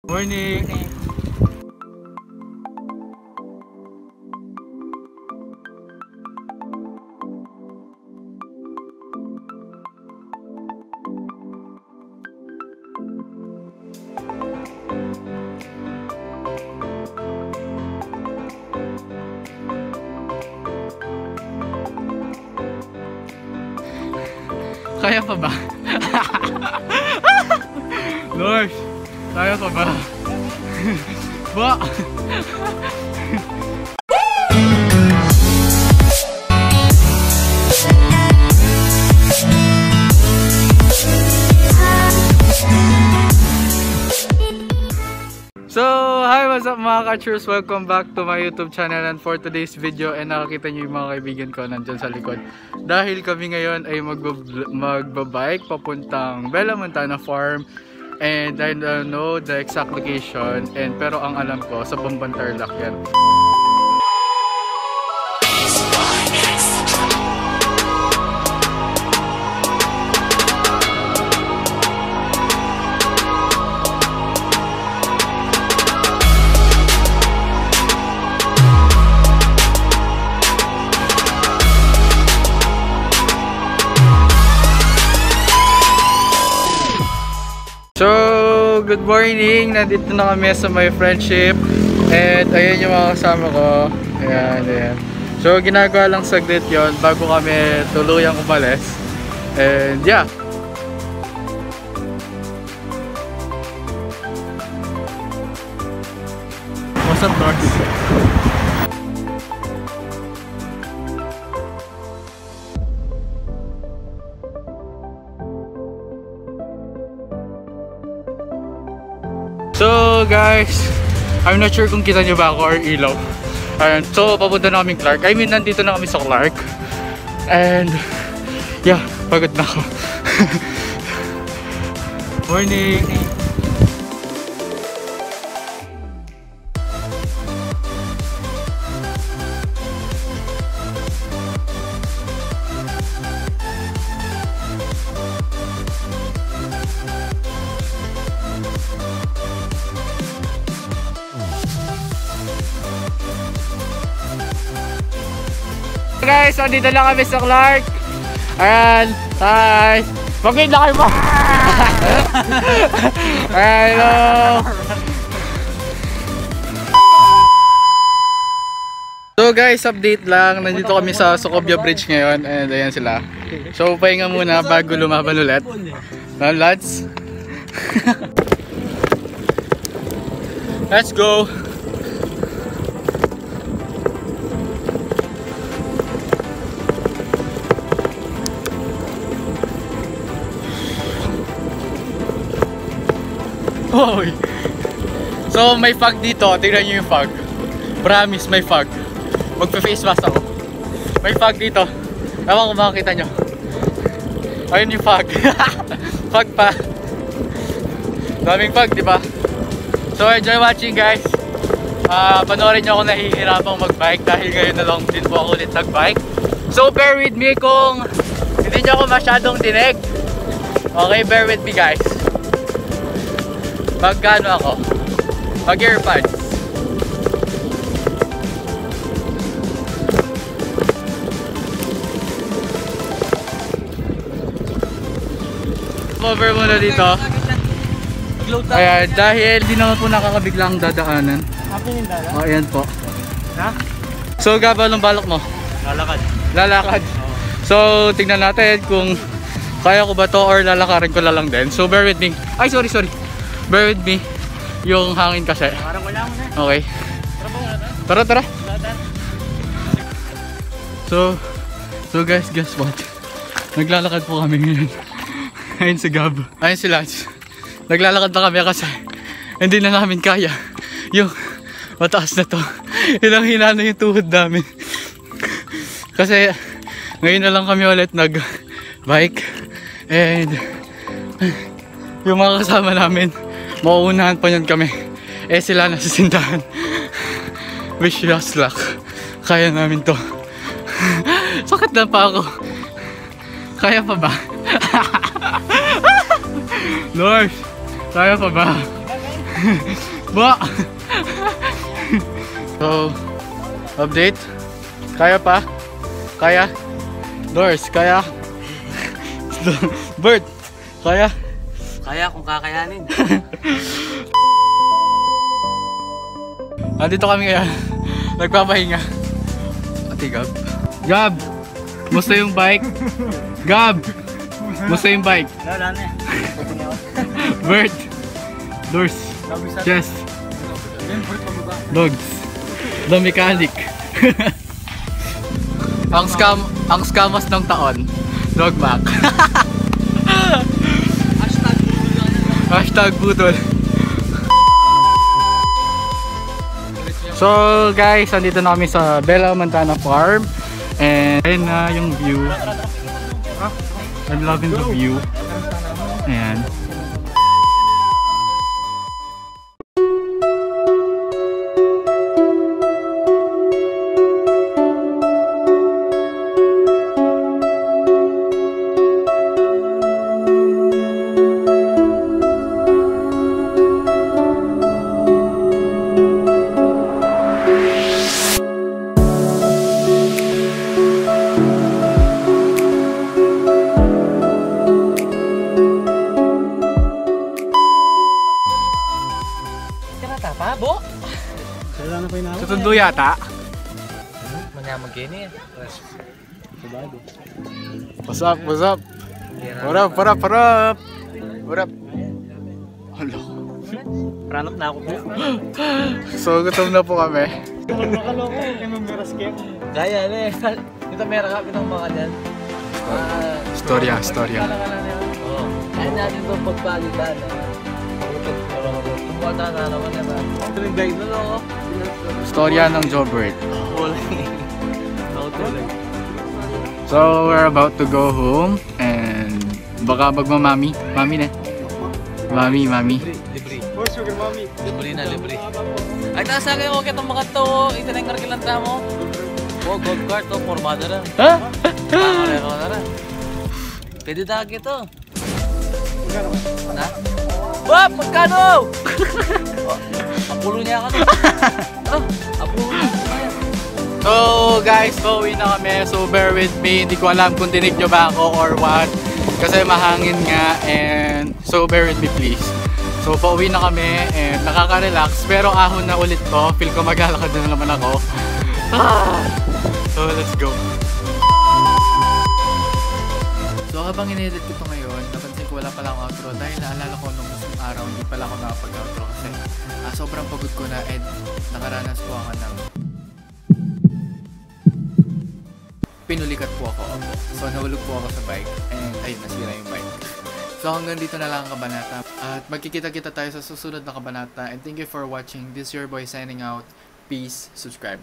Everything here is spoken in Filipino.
Morning! Kaya pa ba? Lord! Kaya pa ba? Ba? So, hi, what's up mga ka-churs? Welcome back to my YouTube channel, and for today's video ay nakakita nyo yung mga kaibigan ko nandyan sa likod. Dahil kami ngayon ay magbabike papuntang Bella Montana Farm, and I don't know the exact location, pero ang alam ko sa Bamban Tarlac yan. So, good morning! Nandito na kami sa my friendship, and ayan yung mga kasama ko. Ayan, ayan. So, ginagawa lang saglit yon bago kami tuluyang umalis. And yeah! What's up, North? So guys, I'm not sure kung kita nyo ba ako or ilaw. Ayan, so papunta na kaming Clark. I mean, nandito na kami sa Clark. And yeah, pagod na ako. Morning! Guys, nandito lang kami sa Clark. Ayan, hi. Mag-wait na kayo ba? Hello. So guys, update lang. Nandito kami sa Socobia Bridge ngayon, and ayan sila. So pahinga muna bago lumaban ulit. Now lads, let's go. Hoy! So may fog dito, tingnan nyo yung fog. Promise, may fog. Magpa-face mask ako. May fog dito. Ewan kung makakita nyo. Ayun yung fog. Fog pa. Daming fog, diba? So enjoy watching guys. Panoorin nyo ako nahihirapang mag-bike dahil ngayon na lang din po ako ulit nag-bike. So bear with me kung hindi nyo ako masyadong dinig. Okay, bear with me guys. Magkano ako? Mag-earpods. Over muna dito. Ayan, dahil di naman po nakakabiglang dadaanan. O, ayan po. Ha? So, gabalong balak mo? Lalakad. Lalakad. So, tingnan natin kung kaya ko ba to or lalakarin ko lang din. So, bear with me. Ay, sorry. Bear with me. Yung hangin kasi. Okay. Tara. So guys, guess what? Naglalakad po kami ngayon. Ayun si Gab. Ayun si Lance. Naglalakad na kami kasi hindi na namin kaya yung mataas na to. Hinang-hina na yung tuhod namin. Kasi ngayon na lang kami ulit nag-bike. And yung mga kasama namin, mauunahan pa yun kami. Eh sila nasa sindahan. Wish us luck. Kaya namin to. Sakit na pa ako. Kaya pa ba? Lord, kaya pa ba? Ba! So, update. Kaya pa? Kaya? Doors, kaya? Bert, kaya? Kaya kung kakayanin. Andito kami ngayon. Nagpapahinga. Ate Gab. Gab! Musta yung bike? Gab! Musta yung bike? Wala na. Bert! Doors. Yes. Dogs. The mechanic. ang scamas ng taon. Dogmac. Hashtag budol. So guys, andito na kami sa Bella Montana Farm. And ayun na yung view. I'm loving the view. Ayan. Bo? Tutundo yata. Manyaman kini. What's up? What's up? What up? What up? What up? What up? Hello. Ranop na ako po. So gutom na po kami. Kaya na eh. Dito meron ka pinang mga dyan. Storya. Oo. Kaya natin itong pagpalitan. Tumulta na naman na ba? Ito yung guide mo no? Storya ng Jobert. Wala ako tuloy. So we're about to go home and baka magmamami. Mami na. Mami. Libre. Libre na libre. Ay nasa kayo okay itong mga to. Ito na yung karkilanta mo. Oh, gold card to. Formada na. Ha? Pareho na na. Pwede dahag ito. Na? Wap! Magkano? Apulo niya ka to. Apulo niya. So guys, pauwi na kami. So bear with me. Hindi ko alam kung dinig nyo ba ako or what. Kasi mahangin nga and so bear with me please. So pauwi na kami and nakaka-relax. Pero ahon na ulit to. Feel ko maglalakad na naman ako. So let's go. So habang in-edit ko ito ngayon, napansin ko wala pala akong outro dahil naalala ko nung isang araw hindi pala ako nakapag-outro kasi sobrang pagod ko na and nakaranas po ako ng pinulikat po ako. So nahulog po ako sa bike and ayun, nasira yung bike. So hanggang dito na lang ang kabanata at magkikita-kita tayo sa susunod na kabanata and thank you for watching. This is your boy signing out. Peace, subscribe.